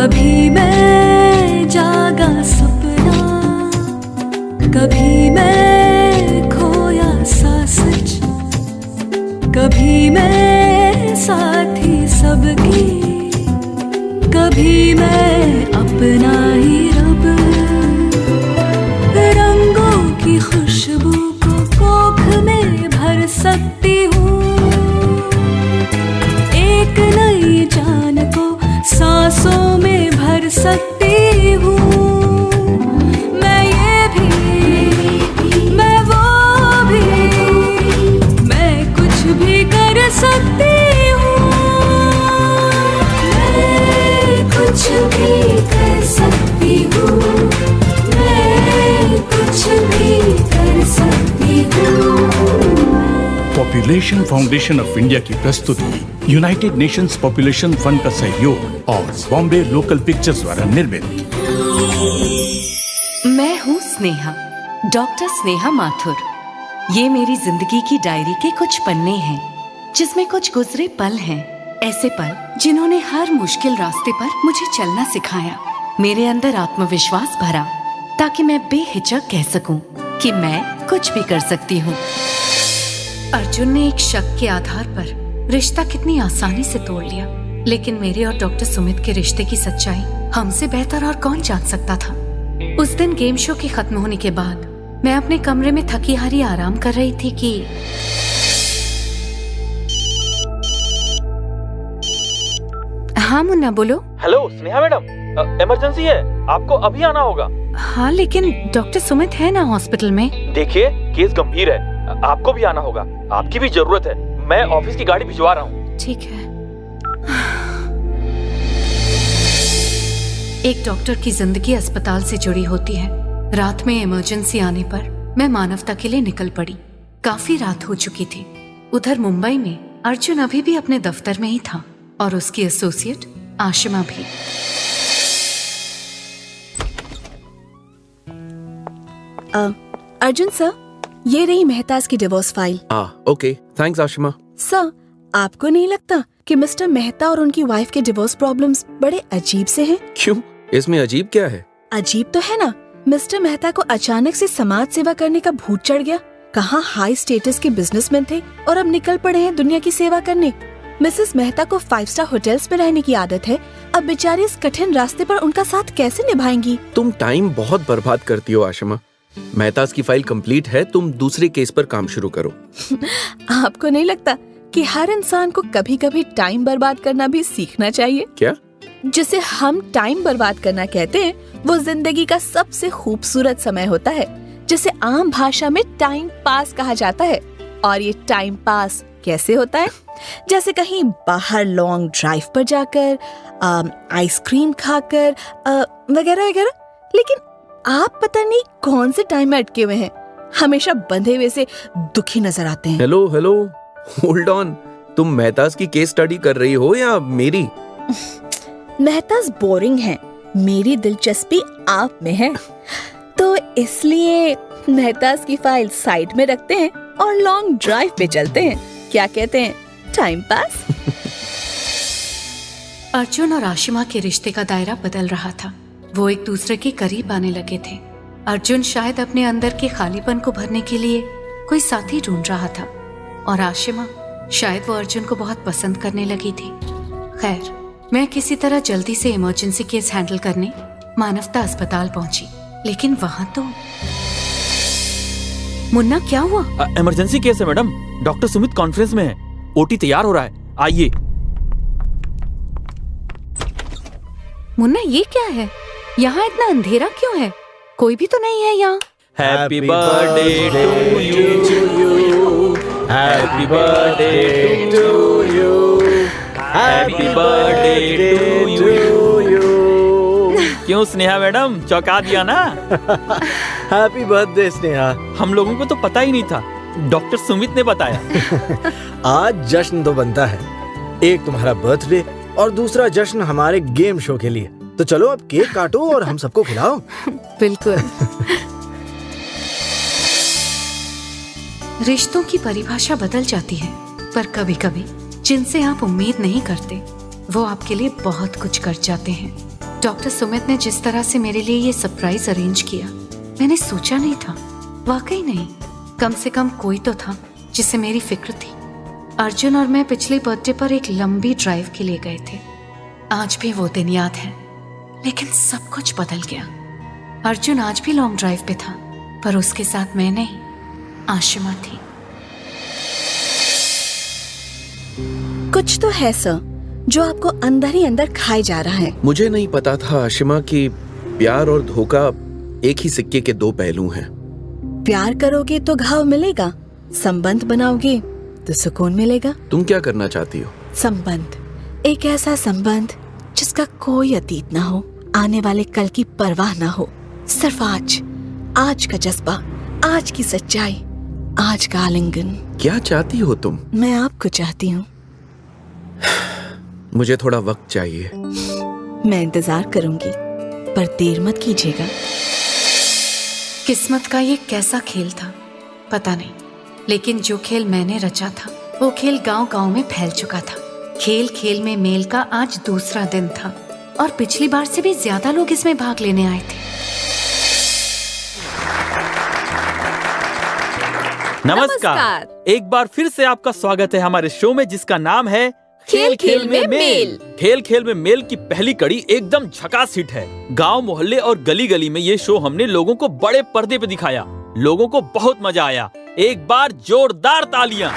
कभी मैं जागा सपना, कभी मैं खोया सा सच, कभी मैं साथी सबकी, कभी मैं अपना ही रब। रंगों की खुशबू को कोख में भर सकती हूँ, एक नई जान को सांसों में भर सकती हूँ। मैं ये भी, मैं वो भी, मैं कुछ भी कर सकती हूँ। मैं कुछ भी कर सकती हूँ, मैं कुछ भी कर सकती हूँ। पॉपुलेशन फाउंडेशन ऑफ इंडिया की प्रस्तुति, यूनाइटेड नेशंस पॉपुलेशन फंड का सहयोग और बॉम्बे लोकल पिक्चर्स द्वारा निर्मित। मैं हूँ स्नेहा, डॉक्टर स्नेहा माथुर। ये मेरी जिंदगी की डायरी के कुछ पन्ने हैं, जिसमें कुछ गुजरे पल हैं। ऐसे पल जिन्होंने हर मुश्किल रास्ते पर मुझे चलना सिखाया, मेरे अंदर आत्मविश्वास भरा, ताकि मैं बेहिचक कह सकूं कि मैं कुछ भी कर सकती हूँ। अर्जुन ने एक शक के आधार पर रिश्ता कितनी आसानी से तोड़ लिया, लेकिन मेरे और डॉक्टर सुमित के रिश्ते की सच्चाई हमसे बेहतर और कौन जान सकता था। उस दिन गेम शो के खत्म होने के बाद मैं अपने कमरे में थकी हारी आराम कर रही थी कि हाँ मुन्ना बोलो। हेलो स्नेहा मैडम, इमरजेंसी है, आपको अभी आना होगा। हाँ लेकिन डॉक्टर सुमित है ना हॉस्पिटल में। देखिए केस गंभीर है, आपको भी आना होगा, आपकी भी जरूरत है। मैं ऑफिस की गाड़ी भिजवा रहा हूँ। ठीक है। एक डॉक्टर की जिंदगी अस्पताल से जुड़ी होती है। रात में इमरजेंसी आने पर मैं मानवता के लिए निकल पड़ी। काफी रात हो चुकी थी। उधर मुंबई में अर्जुन अभी भी अपने दफ्तर में ही था और उसकी एसोसिएट आशिमा भी। अर्जुन सर, ये रही मेहताज की divorce file. Okay, thanks Ashima. Sir, आपको नहीं लगता कि मिस्टर मेहता और उनकी वाइफ के डिवोर्स प्रॉब्लम्स बड़े अजीब से हैं? क्यों, इसमें अजीब क्या है? अजीब तो है ना, मिस्टर मेहता को अचानक से समाज सेवा करने का भूत चढ़ गया। कहाँ हाई स्टेटस के बिजनेसमैन थे और अब निकल पड़े हैं दुनिया की सेवा करने। मिसेस मेहता को 5 स्टार होटल्स में रहने की आदत है, अब बेचारी इस कठिन रास्ते पर उनका साथ कैसे निभाएंगी? तुम टाइम बहुत बर्बाद करती हो आशिमा। मेहताज की फाइल कंप्लीट है, तुम दूसरे केस पर काम शुरू करो। आपको नहीं लगता कि हर इंसान को कभी कभी टाइम बर्बाद करना भी सीखना चाहिए? क्या? जिसे हम टाइम बर्बाद करना कहते हैं, वो जिंदगी का सबसे खूबसूरत समय होता है, जिसे आम भाषा में टाइम पास कहा जाता है। और ये टाइम पास कैसे होता है? जैसे कहीं बाहर लॉन्ग ड्राइव पर जाकर, आइसक्रीम खाकर, वगैरह वगैरह। लेकिन आप पता नहीं कौन से टाइम में अटके हुए हैं, हमेशा बंधे हुए से दुखी नजर आते हैं। Hello hello, hold on. तुम मेहताज की केस स्टडी कर रही हो या मेरी? मेहताज बोरिंग है, मेरी दिलचस्पी आप में है, तो इसलिए मेहताज की फाइल साइड में रखते हैं और लॉन्ग ड्राइव पे चलते हैं। क्या कहते हैं, टाइम पास? अर्जुन और आशिमा के रिश्ते का दायरा बदल रहा था। वो एक दूसरे के करीब आने लगे थे। अर्जुन शायद अपने अंदर के खालीपन को भरने के लिए कोई साथी ढूंढ रहा था, और आशिमा शायद वो अर्जुन को बहुत पसंद करने लगी थी। खैर, मैं किसी तरह जल्दी से इमरजेंसी केस हैंडल करने मानवता अस्पताल पहुंची, लेकिन वहां तो मुन्ना, क्या हुआ? इमरजेंसी केस है मैडम, डॉक्टर सुमित कॉन्फ्रेंस में है, ओटी तैयार हो रहा है, आइए। मुन्ना, ये क्या है? यहाँ इतना अंधेरा क्यों है? कोई भी तो नहीं है यहाँ। Happy birthday to you, happy birthday to you, happy birthday to you. क्यों स्नेहा मैडम, चौंका दिया ना? Happy birthday Sneha. हम लोगों को तो पता ही नहीं था, डॉक्टर सुमित ने बताया। आज जश्न तो बनता है, एक तुम्हारा बर्थडे और दूसरा जश्न हमारे गेम शो के लिए। तो चलो अब केक काटो और हम सबको खिलाओ। बिल्कुल। रिश्तों की परिभाषा बदल जाती है, पर कभी कभी जिनसे आप उम्मीद नहीं करते वो आपके लिए बहुत कुछ कर जाते हैं। डॉक्टर सुमित ने जिस तरह से मेरे लिए ये सरप्राइज अरेंज किया, मैंने सोचा नहीं था। वाकई नहीं, कम से कम कोई तो था जिसे मेरी फिक्र थी। अर्जुन और मैं पिछले बर्थडे पर एक लंबी ड्राइव के लिए गए थे। आज भी वो दिन याद है, लेकिन सब कुछ बदल गया। अर्जुन आज भी लॉन्ग ड्राइव पे था, पर उसके साथ मैं नहीं, आशिमा थी। कुछ तो है सर जो आपको अंदर ही अंदर खाए जा रहा है। मुझे नहीं पता था आशिमा कि प्यार और धोखा एक ही सिक्के के दो पहलू हैं। प्यार करोगे तो घाव मिलेगा, संबंध बनाओगे तो सुकून मिलेगा। तुम क्या करना चाहती हो? संबंध, एक ऐसा संबंध जिसका कोई अतीत ना हो, आने वाले कल की परवाह ना हो, सिर्फ आज का जज्बा, आज की सच्चाई, आज का आलिंगन। क्या चाहती हो तुम? मैं आपको चाहती हूँ। मुझे थोड़ा वक्त चाहिए। मैं इंतजार करूंगी, पर देर मत कीजिएगा। किस्मत का ये कैसा खेल था पता नहीं, लेकिन जो खेल मैंने रचा था वो खेल गांव-गांव में फैल चुका था। खेल खेल में मेल का आज दूसरा दिन था और पिछली बार से भी ज्यादा लोग इसमें भाग लेने आए थे। नमस्कार। एक बार फिर से आपका स्वागत है हमारे शो में, जिसका नाम है खेल खेल में मेल। खेल खेल में मेल की पहली कड़ी एकदम झकास हिट है। गांव मोहल्ले और गली गली में ये शो हमने लोगों को बड़े पर्दे पे दिखाया। लोगों को बहुत मजा आया। एक बार जोरदार तालियां।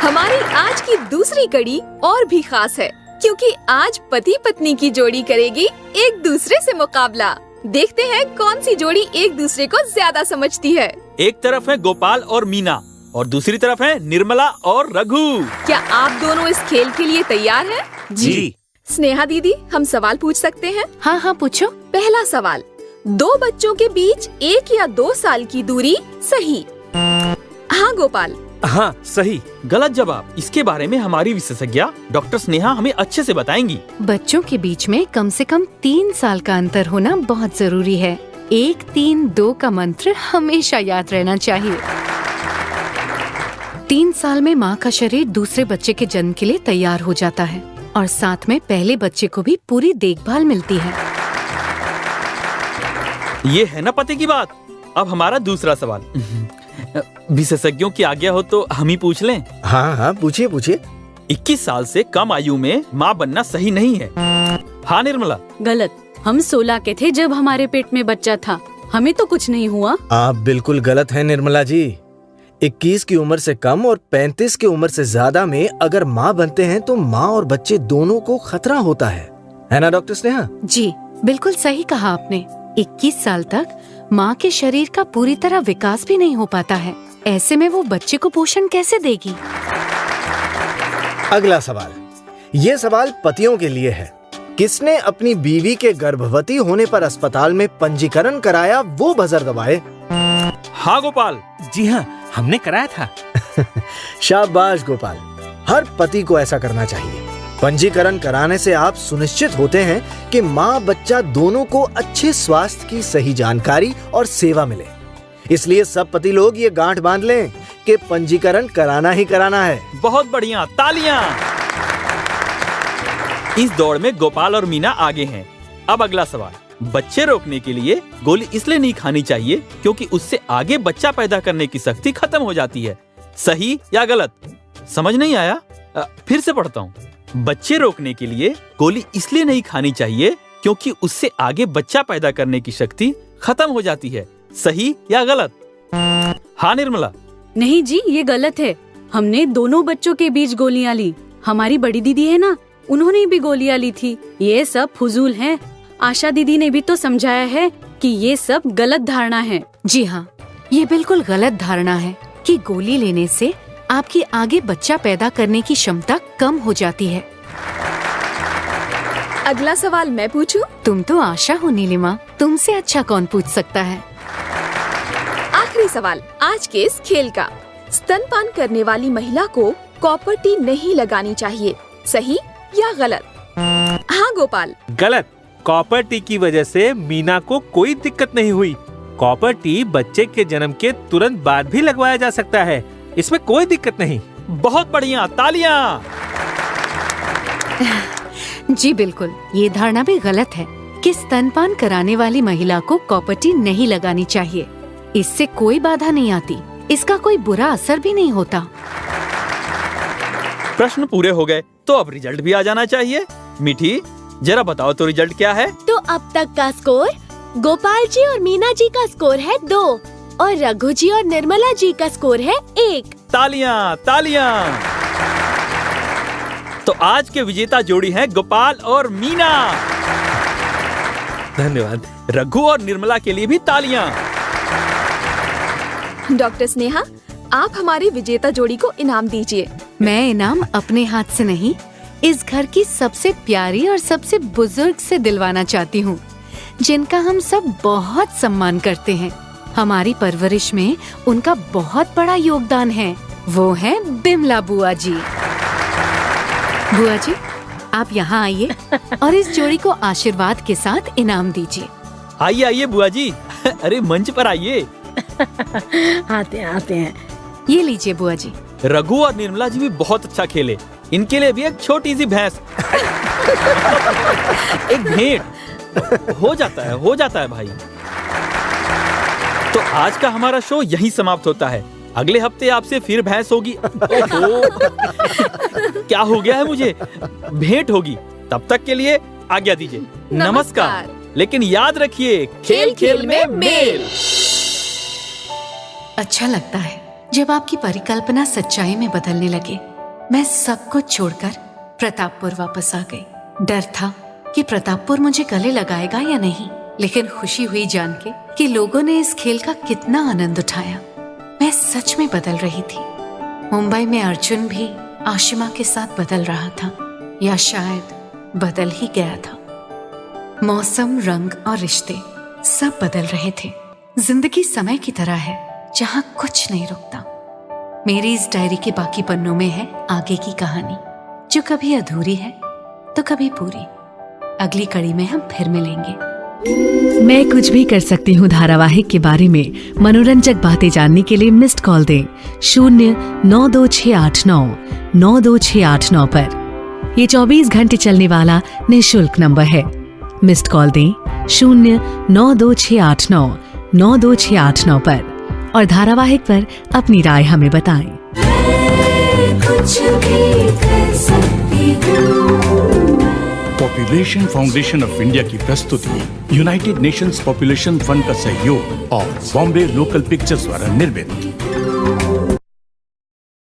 हमारी आज की दूसरी कड़ी और भी खास है, क्योंकि आज पति पत्नी की जोड़ी करेगी एक दूसरे से मुकाबला। देखते हैं कौन सी जोड़ी एक दूसरे को ज्यादा समझती है। एक तरफ है गोपाल और मीना और दूसरी तरफ है निर्मला और रघु। क्या आप दोनों इस खेल के लिए तैयार हैं? जी। स्नेहा दीदी, हम सवाल पूछ सकते हैं? हाँ हाँ पूछो। पहला सवाल, दो बच्चों के बीच 1 या 2 साल की दूरी सही? हाँ गोपाल। हाँ सही। गलत जवाब। इसके बारे में हमारी विशेषज्ञ डॉक्टर स्नेहा हमें अच्छे से बताएंगी। बच्चों के बीच में कम से कम 3 साल का अंतर होना बहुत जरूरी है। 1, 3, 2 का मंत्र हमेशा याद रहना चाहिए। 3 साल में माँ का शरीर दूसरे बच्चे के जन्म के लिए तैयार हो जाता है और साथ में पहले बच्चे को भी पूरी देखभाल मिलती है। ये है ना पते की बात। अब हमारा दूसरा सवाल। विशेषज्ञों की आज्ञा हो तो हम ही पूछ लें? हाँ हाँ पूछिए पूछिए। 21 साल से कम आयु में माँ बनना सही नहीं है। हाँ निर्मला? गलत। हम 16 के थे जब हमारे पेट में बच्चा था, हमें तो कुछ नहीं हुआ। आप बिल्कुल गलत हैं निर्मला जी। 21 की उम्र से कम और 35 की उम्र से ज्यादा में अगर माँ बनते हैं तो माँ और बच्चे दोनों को खतरा होता है ना डॉक्टर स्नेहा? जी बिल्कुल सही कहा आपने। 21 साल तक माँ के शरीर का पूरी तरह विकास भी नहीं हो पाता है। ऐसे में वो बच्चे को पोषण कैसे देगी? अगला सवाल, ये सवाल पतियों के लिए है। किसने अपनी बीवी के गर्भवती होने पर अस्पताल में पंजीकरण कराया, वो बजर दबाए। हाँ गोपाल। जी हाँ, हमने कराया था। शाबाश गोपाल, हर पति को ऐसा करना चाहिए। पंजीकरण कराने से आप सुनिश्चित होते हैं कि माँ बच्चा दोनों को अच्छे स्वास्थ्य की सही जानकारी और सेवा मिले। इसलिए सब पति लोग ये गांठ बांध लें कि पंजीकरण कराना ही कराना है। बहुत बढ़िया, तालियां। इस दौड़ में गोपाल और मीना आगे हैं। अब अगला सवाल, बच्चे रोकने के लिए गोली इसलिए नहीं खानी चाहिए क्योंकि उससे आगे बच्चा पैदा करने की शक्ति खत्म हो जाती है। सही या गलत? समझ नहीं आया? फिर से पढ़ता हूँ। बच्चे रोकने के लिए गोली इसलिए नहीं खानी चाहिए क्योंकि उससे आगे बच्चा पैदा करने की शक्ति खत्म हो जाती है। सही या गलत? हाँ निर्मला? नहीं जी, ये गलत है। हमने दोनों बच्चों के बीच गोलियां ली। हमारी बड़ी दीदी है ना, उन्होंने भी गोलियां ली थी। ये सब फुजूल है। आशा दीदी ने भी तो समझाया है कि ये सब गलत धारणा है। जी हाँ, ये बिल्कुल गलत धारणा है कि गोली लेने से आपकी आगे बच्चा पैदा करने की क्षमता कम हो जाती है। अगला सवाल मैं पूछूं? तुम तो आशा हो नीलिमा, तुमसे अच्छा कौन पूछ सकता है। आखिरी सवाल आज के इस खेल का, स्तनपान करने वाली महिला को कॉपर टी नहीं लगानी चाहिए, सही या गलत? हाँ गोपाल? गलत। कॉपर टी की वजह से मीना को कोई दिक्कत नहीं हुई। कॉपर टी बच्चे के जन्म के तुरंत बाद भी लगवाया जा सकता है, इसमें कोई दिक्कत नहीं। बहुत बढ़िया, तालियां। जी बिल्कुल, ये धारणा भी गलत है कि स्तनपान कराने वाली महिला को कॉपर टी नहीं लगानी चाहिए। इससे कोई बाधा नहीं आती, इसका कोई बुरा असर भी नहीं होता। प्रश्न पूरे हो गए तो अब रिजल्ट भी आ जाना चाहिए। मीठी, जरा बताओ तो रिजल्ट क्या है? तो अब तक का स्कोर गोपाल जी और मीना जी का स्कोर है 2 और रघु जी और निर्मला जी का स्कोर है 1। तालियां, तालियां। तो आज के विजेता जोड़ी हैं गोपाल और मीना। धन्यवाद। रघु और निर्मला के लिए भी तालियां। डॉक्टर स्नेहा, आप हमारी विजेता जोड़ी को इनाम दीजिए। मैं इनाम अपने हाथ से नहीं, इस घर की सबसे प्यारी और सबसे बुजुर्ग से दिलवाना चाहती हूँ, जिनका हम सब बहुत सम्मान करते हैं। हमारी परवरिश में उनका बहुत बड़ा योगदान है। वो है बिमला बुआ जी। बुआ जी, आप यहाँ आइए और इस जोड़ी को आशीर्वाद के साथ इनाम दीजिए। आइए आइए बुआ जी, अरे मंच पर आइए। आते हैं। ये लीजिए बुआ जी। रघु और निर्मला जी भी बहुत अच्छा खेले। इनके लिए भी एक छोटी सी भैंस एक भेंट हो जाता है भाई। तो आज का हमारा शो यहीं समाप्त होता है। अगले हफ्ते आपसे फिर भैंस होगी। ओहो, क्या हो गया है मुझे? भेंट होगी। तब तक के लिए आज्ञा दीजिए। नमस्कार। लेकिन याद रखिए, खेल खेल में मेल। अच्छा लगता है जब आपकी परिकल्पना सच्चाई में बदलने लगे। मैं सब कुछ छोड़कर प्रतापपुर वापस आ गई। डर था कि प्रतापपुर मुझे गले लगाएगा या नहीं, लेकिन खुशी हुई जान के कि लोगों ने इस खेल का कितना आनंद उठाया। मैं सच में बदल रही थी। मुंबई में अर्जुन भी आशिमा के साथ बदल रहा था, या शायद बदल ही गया था। मौसम, रंग और रिश्ते सब बदल रहे थे। जिंदगी समय की तरह है जहाँ कुछ नहीं रुकता। मेरी इस डायरी के बाकी पन्नों में है आगे की कहानी, जो कभी अधूरी है तो कभी पूरी। अगली कड़ी में हम फिर मिलेंगे। मैं कुछ भी कर सकती हूँ धारावाहिक के बारे में मनोरंजक बातें जानने के लिए मिस्ड कॉल दें 09268992689 पर। ये 24 घंटे चलने वाला निःशुल्क नंबर है। मिस्ड कॉल दें 09268992689 पर और धारावाहिक पर अपनी राय हमें बताएं। कुछ भी कर सकती हूँ। पॉपुलेशन फाउंडेशन ऑफ इंडिया की प्रस्तुति यूनाइटेड नेशंस पॉपुलेशन फंड का सहयोग और बॉम्बे लोकल पिक्चर्स द्वारा निर्मित